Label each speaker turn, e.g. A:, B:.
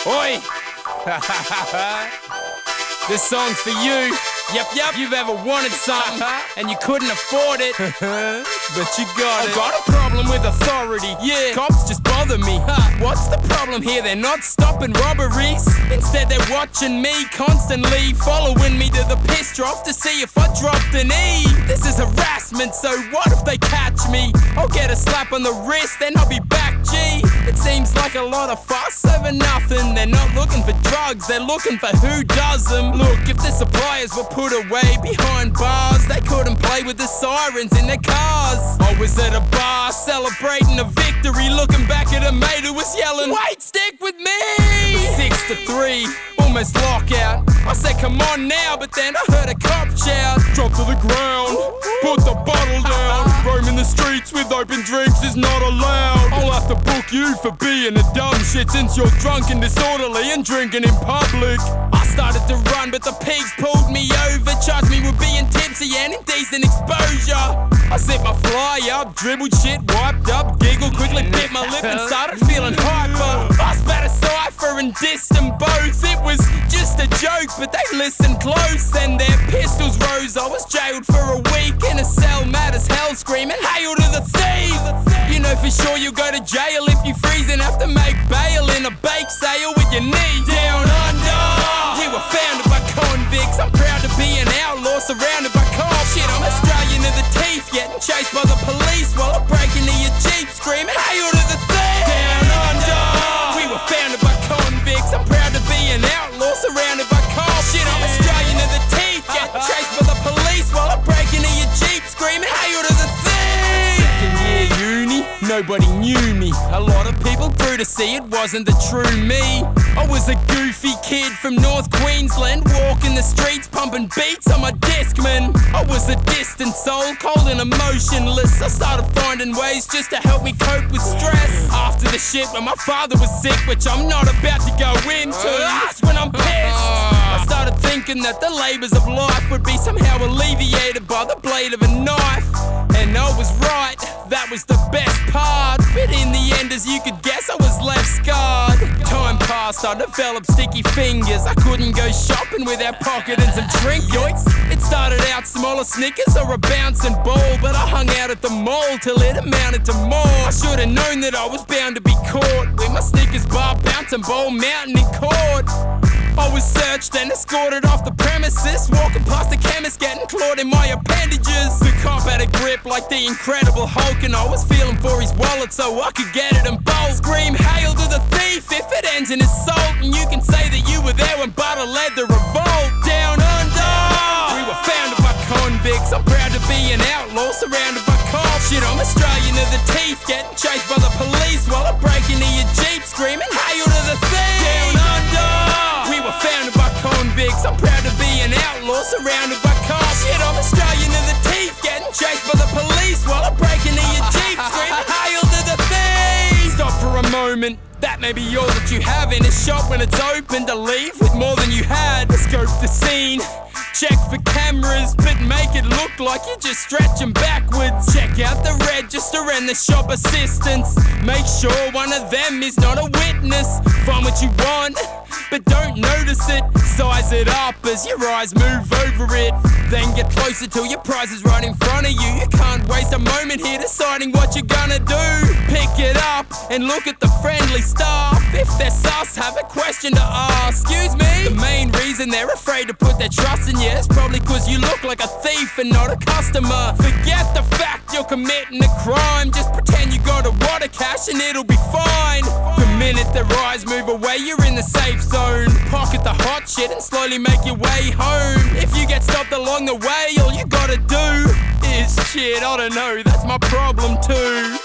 A: Oi! This song's for you. Yep, you've ever wanted something and you couldn't afford it, but you got it. I got a problem with authority, yeah. Cops just bother me. What's the problem here? They're not stopping robberies. Instead they're watching me constantly, following me to the piss trough to see if I dropped an E. This is harassment, so what if they catch me? I'll get a slap on the wrist, then I'll be back, G. It seems like a lot of fuss over nothing. They're not looking for drugs, they're looking for who does them. Look, if the suppliers were put away behind bars, they couldn't play with the sirens in their cars. I was at a bar celebrating a victory, looking back at a mate who was yelling, "Wait, stick with me!" 6-3, almost lockout. I said, "Come on now," but then I heard a cop shout, "Drop to the ground, put the bottle down. Roaming the streets with open drinks is not allowed. I'll have to book you for being a dumb shit since you're drunk and disorderly and drinking in public." I started to run, but the pigs pulled me over, charged me with being tipsy and indecent exposure. I set my fly up, dribbled shit, wiped up, giggled, quickly bit my lip and started feeling hyper. I spat a cipher and dissed them both. It was just a joke, but they listened close and their pistols rose. I was jailed for a week in a cell, mad as hell, screaming, "Hail to the thief!" You know for sure you'll go to jail if you freeze and have to make bail in a bake sale with your knee down under. We were founded by convicts. I'm proud to be an outlaw surrounded by cops. Shit, I'm Australian to the teeth, getting chased by the police while I break into your Jeep, screaming, "Hail to the thief!" Down under. We were founded by convicts. I'm proud to be an outlaw surrounded by cops. Shit, I'm Australian to the teeth, getting chased by the police while I break into your Jeep, screaming, "Hail to the thief!" Second year uni, nobody knew me. A lot of people grew to see it wasn't the true me. I was a goofy kid from North Queensland, walking the streets, pumping beats on my Discman. I was a distant soul, cold and emotionless. I started finding ways just to help me cope with stress. After the shit when my father was sick, which I'm not about to go into, that's when I'm pissed. I started thinking that the labors of life would be somehow alleviated by the blade of a knife. And I was right, that was the best part. But in the end, as you could guess, I was left scarred. Time passed, I developed sticky fingers. I couldn't go shopping without pocketing some trinkets. It started out small, a Snickers or a bouncing ball, but I hung out at the mall till it amounted to more. I should've known that I was bound to be caught with my Snickers bar, bouncing ball, mountain in court. I was searched and escorted off the premises, walking past the chemist, getting clawed in my appendages. The cop had a grip like the Incredible Hulk, and I was feeling for his wallet so I could get it in bulk. Scream, "Hail to the thief!" if it ends in assault, and you can say that you were there when Buttah led the revolt. Down under, we were founded by convicts. I'm proud to be an outlaw surrounded by cops. Shit, I'm Australian to the teeth, getting chased by the police while I break into your Jeep, screaming, "Hail to the thief!" Down under, we were founded by convicts. I'm proud to be an outlaw surrounded by cops. Shit, I'm Australian to the teeth, getting chased by the police while I break into your Jeep, screaming, "Hail to the thief!" Stop for a moment. That may be all that you have in a shop when it's open, to leave with more than you had. Scope the scene, check for cameras, but make it look like you're just stretching backwards. Check out the register and the shop assistants. Make sure one of them is not a witness. Find what you want, but don't notice it. Size it up as your eyes move over it. Then get closer till your prize is right in front of you. You can't waste a moment here deciding what you're gonna do. Pick it up and look at the friendly staff. If they're sus, have a question to ask. Excuse me? The main reason they're afraid to put their trust in you is probably cause you look like a thief and not a customer. Forget the fact you're committing a crime. Just pretend you got a water cash and it'll be fine. The minute their eyes move away, you're in the safe zone. Pocket the hot shit and slowly make your way home. If you get stopped along the way, all you gotta do is shit, I don't know, that's my problem too.